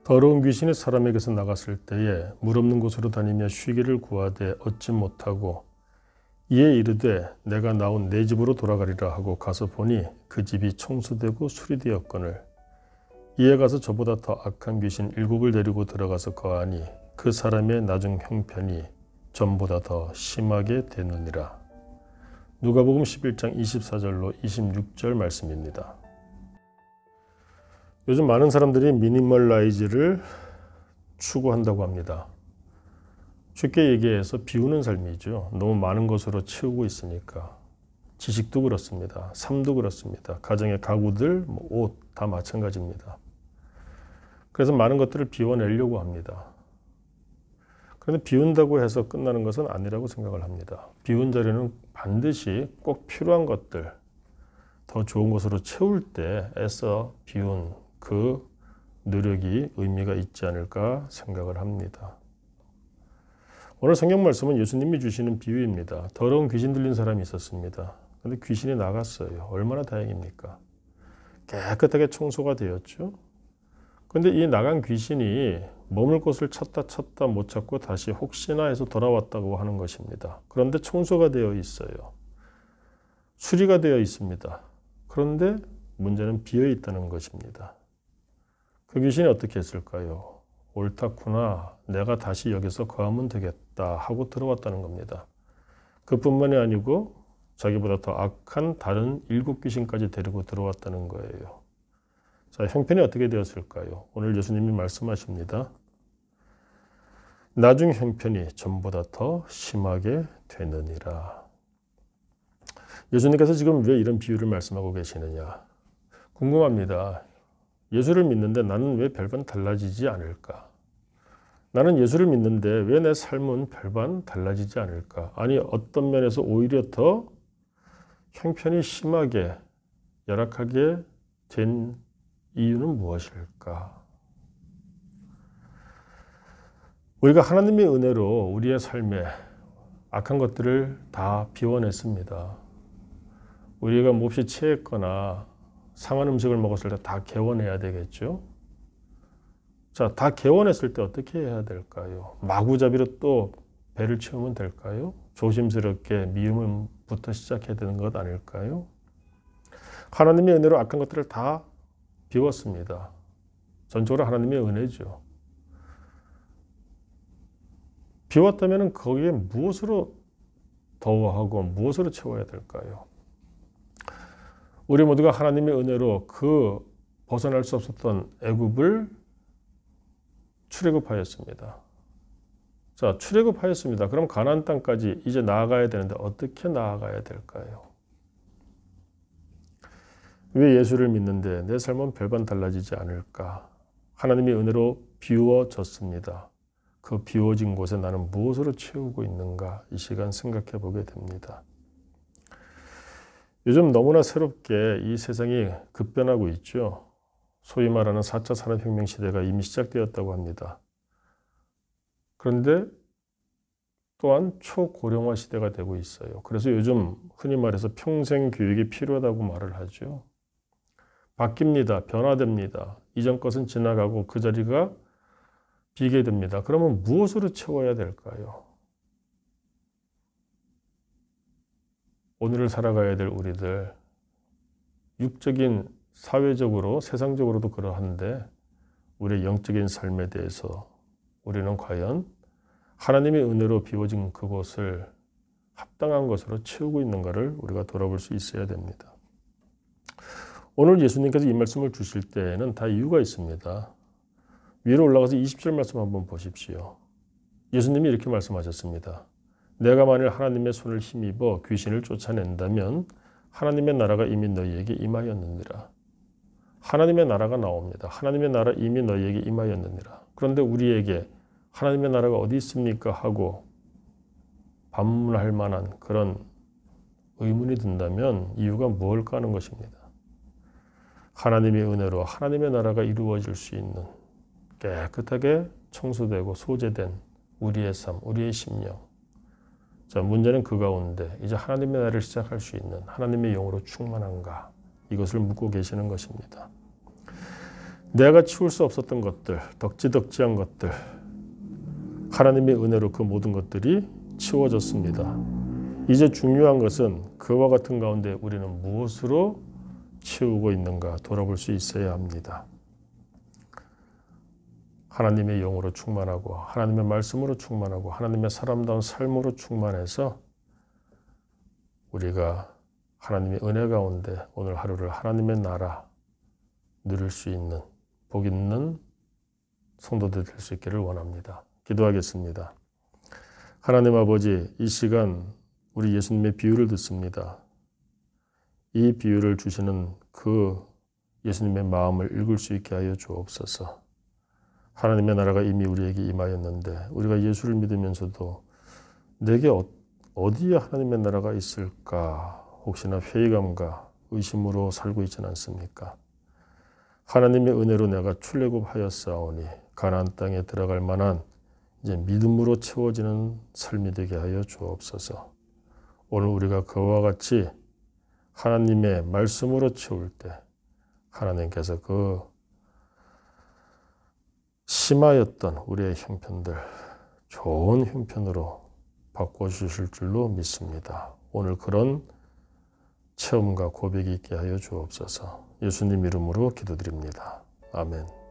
더러운 귀신이 사람에게서 나갔을 때에 물 없는 곳으로 다니며 쉬기를 구하되 얻지 못하고 이에 이르되 내가 나온 내 집으로 돌아가리라 하고 가서 보니 그 집이 청소되고 수리되었거늘 이에 가서 저보다 더 악한 귀신 7을 데리고 들어가서 거하니 그 사람의 나중 형편이 전보다 더 심하게 되느니라. 누가복음 11장 24절로 26절 말씀입니다. 요즘 많은 사람들이 미니멀라이즈를 추구한다고 합니다. 쉽게 얘기해서 비우는 삶이죠. 너무 많은 것으로 채우고 있으니까. 지식도 그렇습니다. 삶도 그렇습니다. 가정의 가구들, 옷 다 마찬가지입니다. 그래서 많은 것들을 비워내려고 합니다. 그런데 비운다고 해서 끝나는 것은 아니라고 생각을 합니다. 비운 자리는 반드시 꼭 필요한 것들, 더 좋은 것으로 채울 때 애써 비운 그 노력이 의미가 있지 않을까 생각을 합니다. 오늘 성경 말씀은 예수님이 주시는 비유입니다. 더러운 귀신 들린 사람이 있었습니다. 그런데 귀신이 나갔어요. 얼마나 다행입니까? 깨끗하게 청소가 되었죠. 그런데 이 나간 귀신이 머물 곳을 찾다 못 찾고 다시 혹시나 해서 돌아왔다고 하는 것입니다. 그런데 청소가 되어 있어요. 수리가 되어 있습니다. 그런데 문제는 비어 있다는 것입니다. 그 귀신이 어떻게 했을까요? 옳다구나. 내가 다시 여기서 거하면 되겠다 하고 들어왔다는 겁니다. 그뿐만이 아니고 자기보다 더 악한 다른 7귀신까지 데리고 들어왔다는 거예요. 자, 형편이 어떻게 되었을까요? 오늘 예수님이 말씀하십니다. 나중 형편이 전보다 더 심하게 되느니라. 예수님께서 지금 왜 이런 비유를 말씀하고 계시느냐? 궁금합니다. 예수를 믿는데 나는 왜 별반 달라지지 않을까? 나는 예수를 믿는데 왜 내 삶은 별반 달라지지 않을까? 아니, 어떤 면에서 오히려 더 형편이 심하게 열악하게 된 이유는 무엇일까? 우리가 하나님의 은혜로 우리의 삶에 악한 것들을 다 비워냈습니다. 우리가 몹시 체했거나 상한 음식을 먹었을 때 다 개원해야 되겠죠? 자, 다 개원했을 때 어떻게 해야 될까요? 마구잡이로 또 배를 채우면 될까요? 조심스럽게 미움부터 시작해야 되는 것 아닐까요? 하나님의 은혜로 악한 것들을 다 비웠습니다. 전적으로 하나님의 은혜죠. 비웠다면 거기에 무엇으로 더워하고 무엇으로 채워야 될까요? 우리 모두가 하나님의 은혜로 그 벗어날 수 없었던 애굽을 출애굽하였습니다. 자, 출애굽하였습니다. 그럼 가나안 땅까지 이제 나아가야 되는데 어떻게 나아가야 될까요? 왜 예수를 믿는데 내 삶은 별반 달라지지 않을까? 하나님의 은혜로 비워졌습니다. 그 비워진 곳에 나는 무엇으로 채우고 있는가? 이 시간 생각해 보게 됩니다. 요즘 너무나 새롭게 이 세상이 급변하고 있죠. 소위 말하는 4차 산업혁명 시대가 이미 시작되었다고 합니다. 그런데 또한 초고령화 시대가 되고 있어요. 그래서 요즘 흔히 말해서 평생 교육이 필요하다고 말을 하죠. 바뀝니다. 변화됩니다. 이전 것은 지나가고 그 자리가 비게 됩니다. 그러면 무엇으로 채워야 될까요? 오늘을 살아가야 될 우리들, 육적인, 사회적으로, 세상적으로도 그러한데 우리의 영적인 삶에 대해서 우리는 과연 하나님의 은혜로 비워진 그곳을 합당한 것으로 채우고 있는가를 우리가 돌아볼 수 있어야 됩니다. 오늘 예수님께서 이 말씀을 주실 때에는 다 이유가 있습니다. 위로 올라가서 20절 말씀 한번 보십시오. 예수님이 이렇게 말씀하셨습니다. 내가 만일 하나님의 손을 힘입어 귀신을 쫓아낸다면 하나님의 나라가 이미 너희에게 임하였느니라. 하나님의 나라가 나옵니다. 하나님의 나라 이미 너희에게 임하였느니라. 그런데 우리에게 하나님의 나라가 어디 있습니까? 하고 반문할 만한 그런 의문이 든다면 이유가 무엇일까 하는 것입니다. 하나님의 은혜로 하나님의 나라가 이루어질 수 있는 깨끗하게 청소되고 소재된 우리의 삶, 우리의 심령. 자, 문제는 그 가운데 이제 하나님의 나라를 시작할 수 있는 하나님의 영으로 충만한가? 이것을 묻고 계시는 것입니다. 내가 치울 수 없었던 것들, 덕지덕지한 것들, 하나님의 은혜로 그 모든 것들이 치워졌습니다. 이제 중요한 것은 그와 같은 가운데 우리는 무엇으로 치우고 있는가 돌아볼 수 있어야 합니다. 하나님의 영으로 충만하고 하나님의 말씀으로 충만하고 하나님의 사람다운 삶으로 충만해서 우리가 하나님의 은혜 가운데 오늘 하루를 하나님의 나라 누릴 수 있는 복 있는 성도들 될 수 있기를 원합니다. 기도하겠습니다. 하나님 아버지, 이 시간 우리 예수님의 비유를 듣습니다. 이 비유를 주시는 그 예수님의 마음을 읽을 수 있게 하여 주옵소서. 하나님의 나라가 이미 우리에게 임하였는데 우리가 예수를 믿으면서도 내게 어디에 하나님의 나라가 있을까 혹시나 회의감과 의심으로 살고 있지는 않습니까? 하나님의 은혜로 내가 출애굽하였사오니 가나안 땅에 들어갈 만한 이제 믿음으로 채워지는 삶이 되게 하여 주옵소서. 오늘 우리가 그와 같이 하나님의 말씀으로 채울 때 하나님께서 그 심하였던 우리의 형편들 좋은 형편으로 바꿔주실 줄로 믿습니다. 오늘 그런 체험과 고백이 있게 하여 주옵소서. 예수님 이름으로 기도드립니다. 아멘.